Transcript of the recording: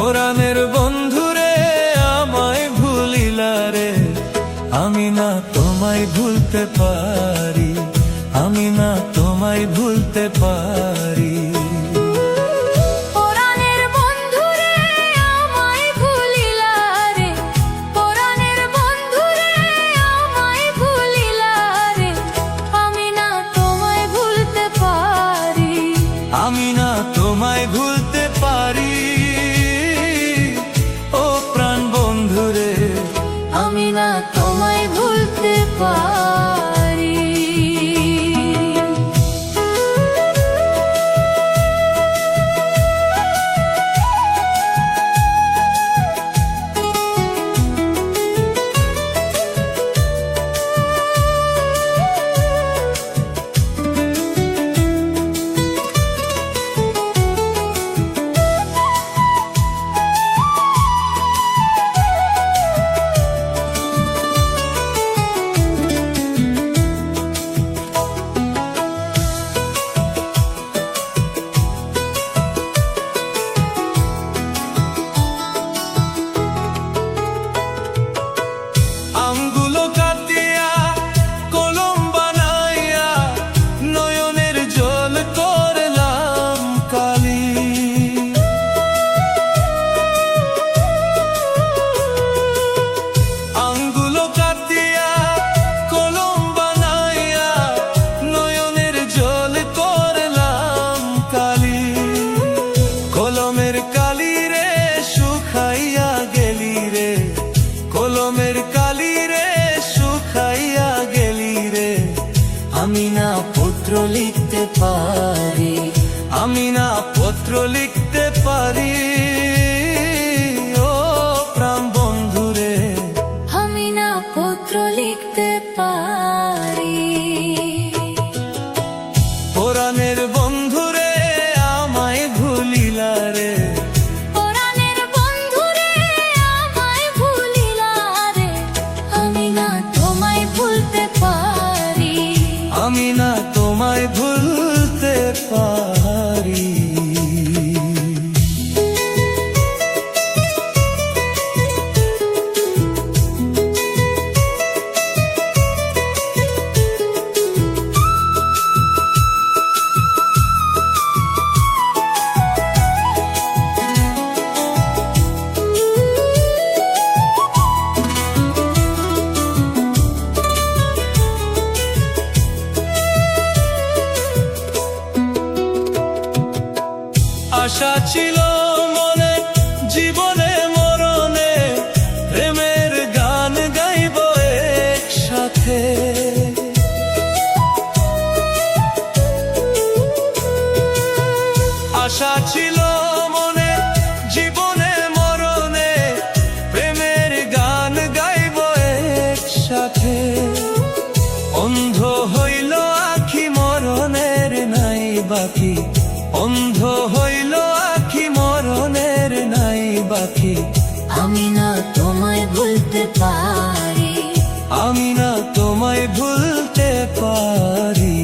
পরাণের বন্ধুরে আমায় ভুলিলা রে, আমি না তোমায় ভুলতে পারি, আমি না তোমায় ভুলতে পারি। আমি না তোমায় ভুলতে পারি, ও প্রাণ বন্ধুরে, আমি না তোমায় ভুলতে পারি। আঙ্গুলো কাটিয়া কলম বানাইয়া নয়নের জল করলাম কালি। আঙ্গুলো কাটিয়া কলম বানাইয়া নয়নের জল করলাম কালি। কলমের কালি রে শুকাইয়া গেলি রে, কলমের কালি রে শুকাইয়া গেলি রে, আমি না পত্র লিখতে পারি, আমি না পত্র লিখতে পারি, ও প্রাণ বন্ধুরে, আমি না পত্র লিখতে পারি। পরাণের বন্ধুরে আমায় ভুলিলা রে, পরাণের বন্ধুরে আমায় ভুলিলা রে, আমি না তোমায় ভুলতে পারি, আমি না তোমায় ভুলতে পারি। আশা ছিল মনে জীবনে মরণে প্রেমের গান গাইব একসাথে। আশা ছিল মনে জীবনে মরণে প্রেমের গান গাইব একসাথে। অন্ধ হইল আখি মরণের নাই বাকি, অন্ধ হইল আখি মরণের নাই বাকি, আমি না তোমায় ভুলতে পারি, আমি না তোমায় ভুলতে পারি।